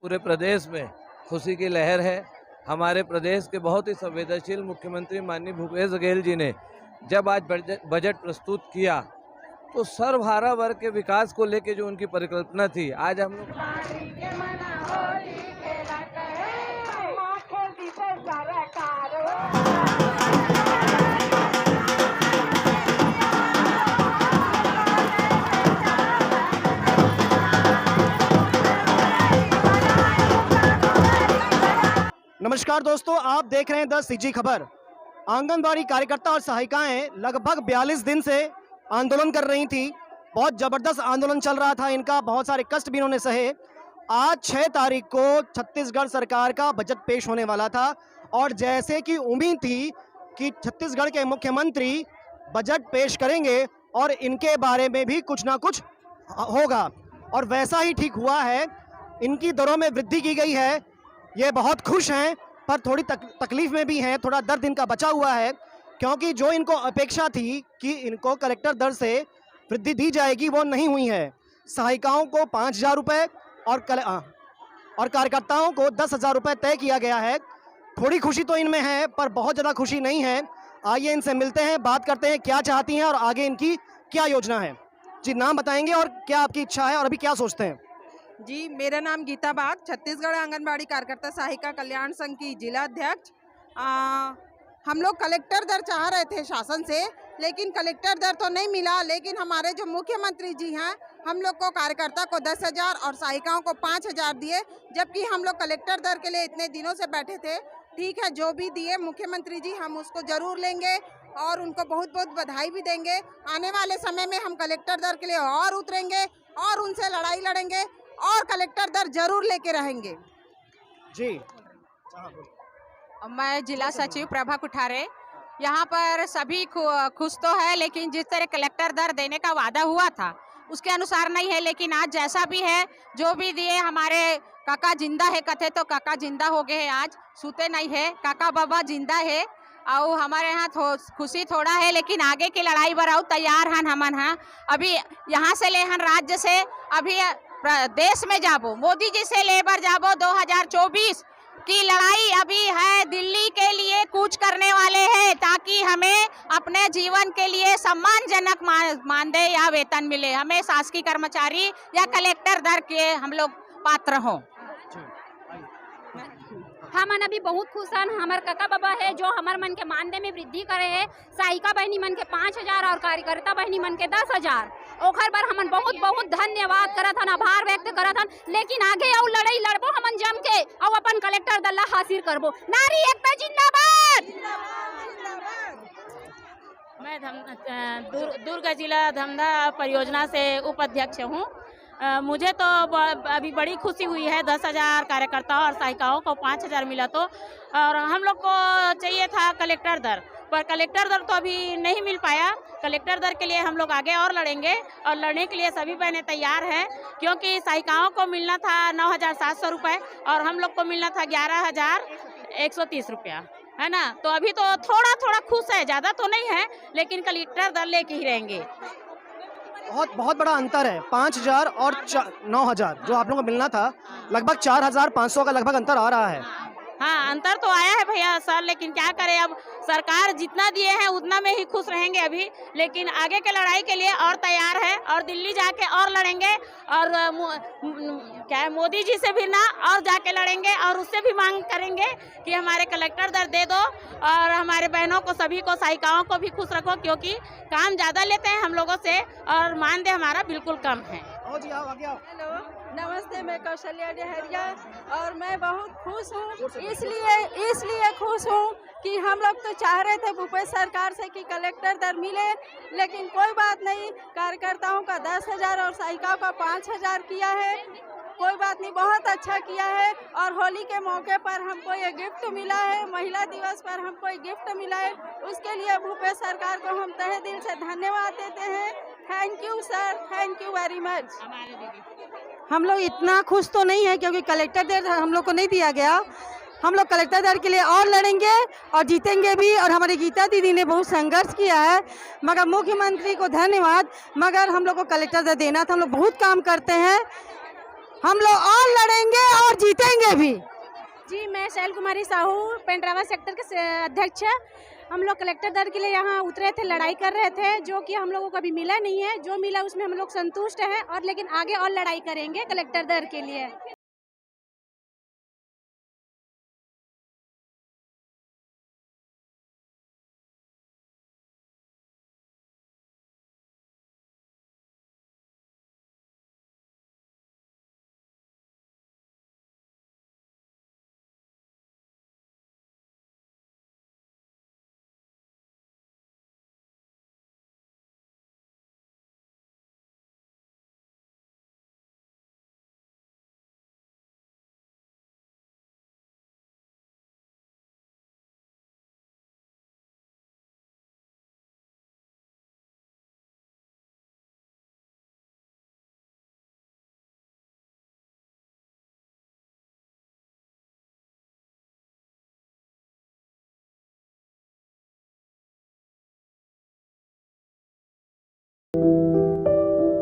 पूरे प्रदेश में खुशी की लहर है। हमारे प्रदेश के बहुत ही संवेदनशील मुख्यमंत्री माननीय भूपेश बघेल जी ने जब आज बजट प्रस्तुत किया तो सर्वहारा वर्ग के विकास को लेकर जो उनकी परिकल्पना थी, आज हम लोग नमस्कार दोस्तों, आप देख रहे हैं 10 सीजी खबर। आंगनबाड़ी कार्यकर्ता और सहायिकाएं लगभग 42 दिन से आंदोलन कर रही थी। बहुत ज़बरदस्त आंदोलन चल रहा था इनका, बहुत सारे कष्ट भी इन्होंने सहे। आज 6 तारीख को छत्तीसगढ़ सरकार का बजट पेश होने वाला था और जैसे कि उम्मीद थी कि छत्तीसगढ़ के मुख्यमंत्री बजट पेश करेंगे और इनके बारे में भी कुछ ना कुछ होगा, और वैसा ही ठीक हुआ है। इनकी दरों में वृद्धि की गई है। ये बहुत खुश हैं, पर थोड़ी तकलीफ में भी हैं। थोड़ा दर्द इनका बचा हुआ है, क्योंकि जो इनको अपेक्षा थी कि इनको कलेक्टर दर से वृद्धि दी जाएगी, वो नहीं हुई है। सहायिकाओं को 5,000 रुपये और कार्यकर्ताओं को 10,000 रुपये तय किया गया है। थोड़ी खुशी तो इनमें है, पर बहुत ज़्यादा खुशी नहीं है। आइए इनसे मिलते हैं, बात करते हैं क्या चाहती हैं और आगे इनकी क्या योजना है। जी, नाम बताएंगे और क्या आपकी इच्छा है और अभी क्या सोचते हैं? जी, मेरा नाम गीता बाग, छत्तीसगढ़ आंगनबाड़ी कार्यकर्ता सहायिका कल्याण संघ की जिला अध्यक्ष। हम लोग कलेक्टर दर चाह रहे थे शासन से, लेकिन कलेक्टर दर तो नहीं मिला। लेकिन हमारे जो मुख्यमंत्री जी हैं, हम लोग को कार्यकर्ता को 10,000 और सहायिकाओं को 5,000 दिए, जबकि हम लोग कलेक्टर दर के लिए इतने दिनों से बैठे थे। ठीक है, जो भी दिए मुख्यमंत्री जी, हम उसको जरूर लेंगे और उनको बहुत बहुत बधाई भी देंगे। आने वाले समय में हम कलेक्टर दर के लिए और उतरेंगे और उनसे लड़ाई लड़ेंगे और कलेक्टर दर जरूर लेके रहेंगे। जी, मैं जिला सचिव प्रभा कुठारे। यहाँ पर सभी खुश तो है, लेकिन जिस तरह कलेक्टर दर देने का वादा हुआ था उसके अनुसार नहीं है। लेकिन आज जैसा भी है, जो भी दिए, हमारे काका जिंदा है कथे तो काका जिंदा हो गए हैं, आज सूते नहीं है, काका बाबा जिंदा है। और हमारे यहाँ खुशी थोड़ा है, लेकिन आगे की लड़ाई बढ़ाओ तैयार हन हमन। हाँ, अभी यहाँ से ले हन राज्य से, अभी देश में जाबो, मोदी जी से लेबर जाबो। 2024 की लड़ाई अभी है, दिल्ली के लिए कूच करने वाले हैं, ताकि हमें अपने जीवन के लिए सम्मानजनक मानदेय या वेतन मिले। हमें शासकीय कर्मचारी या कलेक्टर दर के हम लोग पात्र हों। हमन अभी बहुत खुश हन। हमार काका बाबा है जो हमार मन के मानदेय में वृद्धि करे है। सहायिका बहनी मन के 5,000 और कार्यकर्ता बहनी मन के 10,000। ओखर पर हमन बहुत बहुत धन्यवाद करत हन, आभार व्यक्त करत हन। लेकिन आगे और लड़ाई लड़बो हमन जम के और अपन कलेक्टर दल ला हासिल करबो। नारी एकता जिंदाबाद। मैं दुर्ग जिला धमधा परियोजना से उपाध्यक्ष हूँ। मुझे तो अभी बड़ी खुशी हुई है। 10,000 कार्यकर्ताओं और सहायिकाओं को 5,000 मिला तो, और हम लोग को चाहिए था कलेक्टर दर, पर कलेक्टर दर तो अभी नहीं मिल पाया। कलेक्टर दर के लिए हम लोग आगे और लड़ेंगे, और लड़ने के लिए सभी बहनें तैयार हैं, क्योंकि सहायिकाओं को मिलना था 9,700 रुपये और हम लोग को मिलना था 11,130 रुपया, है ना। तो अभी तो थोड़ा थोड़ा खुश है, ज़्यादा तो नहीं है, लेकिन कलेक्टर दर लेके ही रहेंगे। बहुत बड़ा अंतर है। 5,000 और 9,000 जो आप लोगों को मिलना था, लगभग 4,500 का लगभग अंतर आ रहा है। हाँ, अंतर तो आया है भैया सर, लेकिन क्या करें, अब सरकार जितना दिए हैं उतना में ही खुश रहेंगे अभी। लेकिन आगे के लड़ाई के लिए और तैयार है, और दिल्ली जाके और लड़ेंगे, और क्या है, मोदी जी से भी ना और जाके लड़ेंगे, और उससे भी मांग करेंगे कि हमारे कलेक्टर दर दे दो, और हमारे बहनों को, सभी को, सहायिकाओं को भी खुश रखो, क्योंकि काम ज़्यादा लेते हैं हम लोगों से और मानदेय हमारा बिल्कुल कम है। हेलो, नमस्ते, मैं कौशल्या डहरिया और मैं बहुत खुश हूँ। इसलिए खुश हूँ कि हम लोग तो चाह रहे थे भूपेश सरकार से कि कलेक्टर दर मिले, लेकिन कोई बात नहीं, कार्यकर्ताओं का 10,000 और सहायिकाओं का 5,000 किया है। कोई बात नहीं, बहुत अच्छा किया है। और होली के मौके पर हमको ये गिफ्ट मिला है, महिला दिवस पर हमको ये गिफ्ट मिला है, उसके लिए भूपेश सरकार को हम तहे दिल से धन्यवाद देते हैं। Thank you sir, thank you very much. हम लोग इतना खुश तो नहीं है, क्योंकि कलेक्टर दर हम लोग को नहीं दिया गया। हम लोग कलेक्टर दर के लिए और लड़ेंगे और जीतेंगे भी। और हमारी गीता दीदी ने बहुत संघर्ष किया है, मगर मुख्यमंत्री को धन्यवाद, मगर हम लोग को कलेक्टर दर देना था। हम लोग बहुत काम करते हैं, हम लोग और लड़ेंगे और जीते भी। जी, मैं शैल कुमारी साहू, पेंड्रावा सेक्टर के अध्यक्ष है। हम लोग कलेक्टर दर के लिए यहाँ उतरे थे, लड़ाई कर रहे थे, जो कि हम लोगों को अभी मिला नहीं है। जो मिला उसमें हम लोग संतुष्ट हैं, और लेकिन आगे और लड़ाई करेंगे कलेक्टर दर के लिए।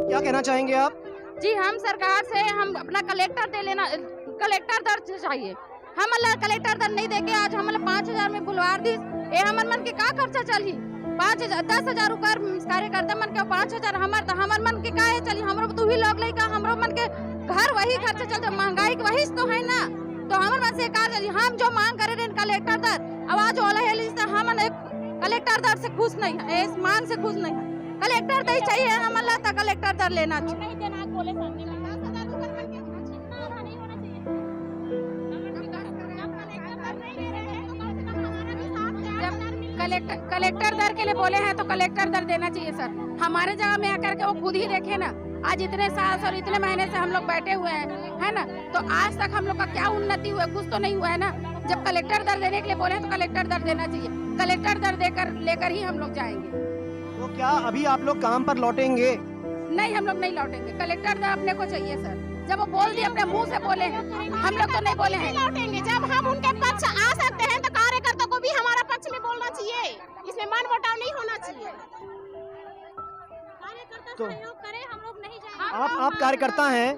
क्या कहना चाहेंगे आप? जी, हम सरकार से हम अपना कलेक्टर कलेक्टर दर चाहिए। हम कलेक्टर दर नहीं देके आज हम 5,000 में बुलवार दी। ए हमर मन के का खर्चा चली? 10,000 रुपया कार्यकर्ता मन के 5,000 हमर मन के का चली? हमरो तो ही लोग लइका हमरो मन के घर वही खर्चा चलते, महंगाई के वही तो है ना। तो हमर मन से का चली? हम जो मांग करे रहे कलेक्टर दर, आवाज वाला है, हम कलेक्टर दर से खुश नहीं है, इस मांग से खुश नहीं है। कलेक्टर दर चाहिए हमारा, तो कलेक्टर दर लेना चाहिए। कलेक्टर दर के लिए बोले हैं तो कलेक्टर दर देना चाहिए सर। हमारे जगह में आकर के वो खुद ही देखे ना, आज इतने साल और इतने महीने से हम लोग बैठे हुए हैं, है ना। तो आज तक हम लोग का क्या उन्नति हुआ? कुछ तो नहीं हुआ है ना। जब कलेक्टर दर देने के लिए बोले हैं तो कलेक्टर दर देना चाहिए। कलेक्टर दर लेकर ही हम लोग जाएंगे। तो क्या अभी आप लोग काम पर लौटेंगे? नहीं, हम लोग नहीं लौटेंगे। कलेक्टर दर अपने को चाहिए सर। जब वो बोल दिए, अपने मुंह से बोले हैं, हम लोग तो नहीं बोले हैं। लौटेंगे जब हम उनके पक्ष आ सकते हैं, तो कार्यकर्ता को भी हमारा पक्ष में बोलना चाहिए। इसमें मन मुटाव नहीं होना चाहिए। तो सहयोग करे, हम लोग नहीं जाएंगे। आप कार्यकर्ता हैं,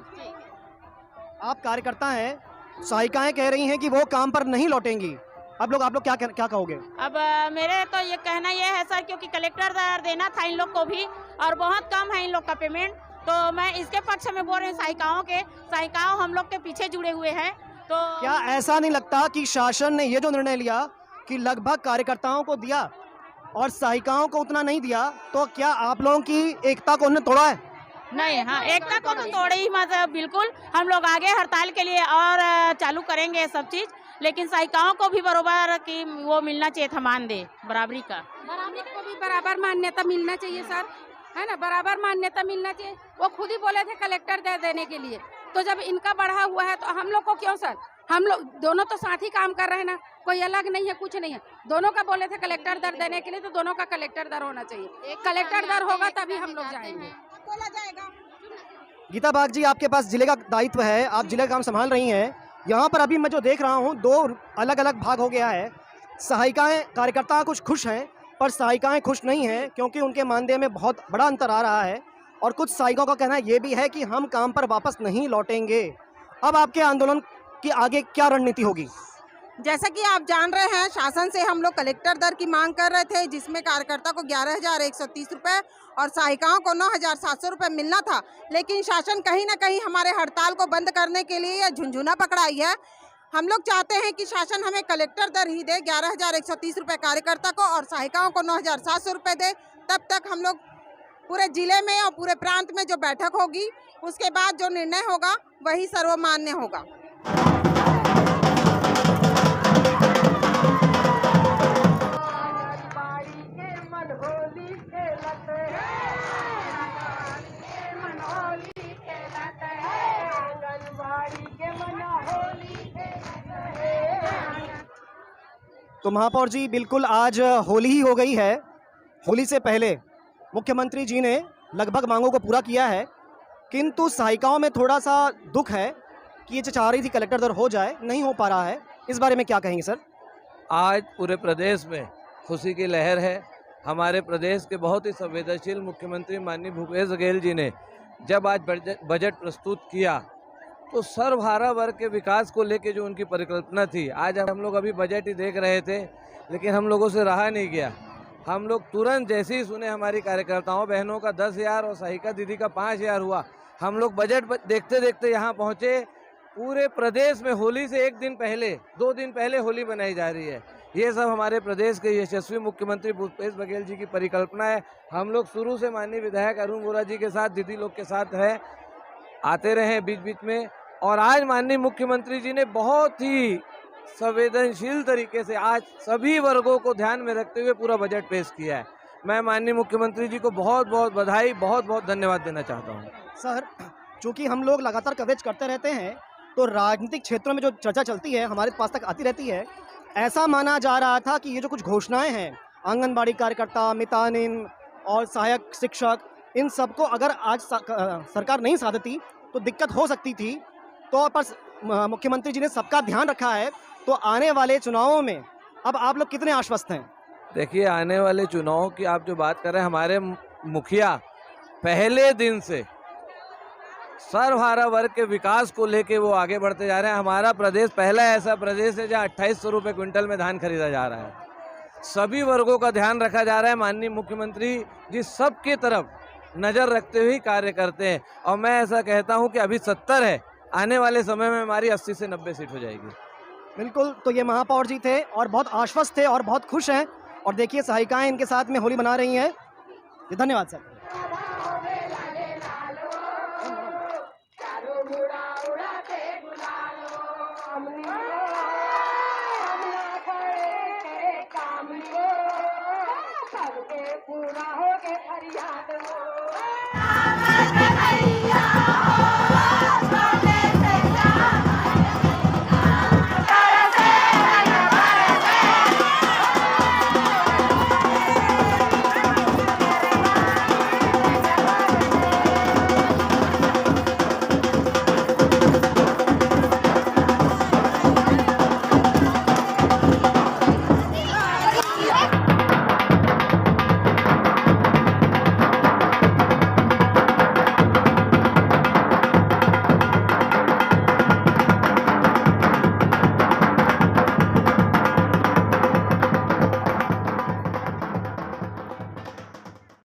आप कार्यकर्ता हैं, सहायिकाएं कह रही हैं कि वो काम पर नहीं लौटेंगी। आप लोग क्या कहोगे? अब मेरे तो ये कहना ये है सर, क्योंकि कलेक्टर दर देना था इन लोग को भी, और बहुत कम है इन लोग का पेमेंट, तो मैं इसके पक्ष में बोल रही हूँ। सहायिकाओं हम लोग के पीछे जुड़े हुए हैं। तो क्या ऐसा नहीं लगता कि शासन ने ये जो निर्णय लिया कि लगभग कार्यकर्ताओं को दिया और सहायिकाओं को उतना नहीं दिया, तो क्या आप लोगों की एकता को उन्होंने तोड़ा है? नहीं, हाँ, एकता को तो तोड़े ही मत। बिल्कुल हम लोग आगे हड़ताल के लिए और चालू करेंगे सब चीज, लेकिन सहायिकाओं को भी बराबर की वो मिलना चाहिए था, मानदेय बराबरी को भी बराबर मान्यता मिलना चाहिए सर, है ना। बराबर मान्यता मिलना चाहिए। वो खुद ही बोले थे कलेक्टर दर देने के लिए, तो जब इनका बढ़ा हुआ है तो हम लोग को क्यों सर? हम लोग दोनों तो साथ ही काम कर रहे हैं ना, कोई अलग नहीं है, कुछ नहीं है। दोनों का बोले थे कलेक्टर दर देने के लिए, तो दोनों का कलेक्टर दर होना चाहिए। कलेक्टर दर होगा तभी हम लोग जाएंगे। बोला जाएगा। गीता बाग जी, आपके पास जिले का दायित्व है, आप जिले का काम संभाल रही हैं। यहाँ पर अभी मैं जो देख रहा हूँ, दो अलग अलग भाग हो गया है। सहायिकाएं, कार्यकर्ता कुछ खुश हैं, पर सहायिकाएं खुश नहीं हैं, क्योंकि उनके मानदेय में बहुत बड़ा अंतर आ रहा है। और कुछ सहायिकाओं का कहना ये भी है कि हम काम पर वापस नहीं लौटेंगे। अब आपके आंदोलन की आगे क्या रणनीति होगी? जैसा कि आप जान रहे हैं, शासन से हम लोग कलेक्टर दर की मांग कर रहे थे, जिसमें कार्यकर्ता को 11,130 रुपये और सहायिकाओं को 9,700 रुपये मिलना था। लेकिन शासन कहीं ना कहीं हमारे हड़ताल को बंद करने के लिए यह झुंझुना पकड़ाई है। हम लोग चाहते हैं कि शासन हमें कलेक्टर दर ही दे, 11,130 रुपये कार्यकर्ता को और सहायिकाओं को 9,700 रुपये दे। तब तक हम लोग पूरे जिले में और पूरे प्रांत में जो बैठक होगी, उसके बाद जो निर्णय होगा वही सर्वमान्य होगा। तो महापौर जी, बिल्कुल आज होली ही हो गई है। होली से पहले मुख्यमंत्री जी ने लगभग मांगों को पूरा किया है, किंतु सहायिकाओं में थोड़ा सा दुख है कि ये जो चाह रही थी कलेक्टर दर हो जाए, नहीं हो पा रहा है। इस बारे में क्या कहेंगे सर? आज पूरे प्रदेश में खुशी की लहर है। हमारे प्रदेश के बहुत ही संवेदनशील मुख्यमंत्री माननीय भूपेश बघेल जी ने जब आज बजट प्रस्तुत किया, तो सर्वहारा वर्ग के विकास को लेके जो उनकी परिकल्पना थी, आज हम लोग अभी बजट ही देख रहे थे, लेकिन हम लोगों से रहा नहीं गया। हम लोग तुरंत जैसे ही सुने हमारी कार्यकर्ताओं बहनों का 10,000 और सहायिका दीदी का 5,000 हुआ, हम लोग बजट देखते देखते यहाँ पहुँचे। पूरे प्रदेश में होली से 1 दिन पहले 2 दिन पहले होली मनाई जा रही है। ये सब हमारे प्रदेश के यशस्वी मुख्यमंत्री भूपेश बघेल जी की परिकल्पना है। हम लोग शुरू से माननीय विधायक अरुण वोरा जी के साथ, दीदी लोग के साथ है, आते रहे बीच बीच में। और आज माननीय मुख्यमंत्री जी ने बहुत ही संवेदनशील तरीके से आज सभी वर्गों को ध्यान में रखते हुए पूरा बजट पेश किया है। मैं माननीय मुख्यमंत्री जी को बहुत बहुत बधाई, बहुत बहुत धन्यवाद देना चाहता हूँ। सर, चूँकि हम लोग लगातार कवरेज करते रहते हैं, तो राजनीतिक क्षेत्रों में जो चर्चा चलती है हमारे पास तक आती रहती है। ऐसा माना जा रहा था कि ये जो कुछ घोषणाएं हैं, आंगनबाड़ी कार्यकर्ता, मितानिन और सहायक शिक्षक, इन सबको अगर आज सरकार नहीं साधती तो दिक्कत हो सकती थी। तो पर मुख्यमंत्री जी ने सबका ध्यान रखा है, तो आने वाले चुनावों में अब आप लोग कितने आश्वस्त हैं? देखिए, आने वाले चुनाव की आप जो बात कर रहे हैं, हमारे मुखिया पहले दिन से सर्वहारा वर्ग के विकास को लेके वो आगे बढ़ते जा रहे हैं। हमारा प्रदेश पहला ऐसा प्रदेश है जहाँ 2800 रुपये क्विंटल में धान खरीदा जा रहा है। सभी वर्गों का ध्यान रखा जा रहा है। माननीय मुख्यमंत्री जी सबकी तरफ नज़र रखते हुए कार्य करते हैं। और मैं ऐसा कहता हूँ कि अभी 70 है, आने वाले समय में हमारी 80 से 90 सीट हो जाएगी। बिल्कुल, तो ये महापौर जी थे और बहुत आश्वस्त थे और बहुत खुश हैं। और देखिए, सहायिकाएँ इनके साथ में होली मना रही हैं। धन्यवाद सर।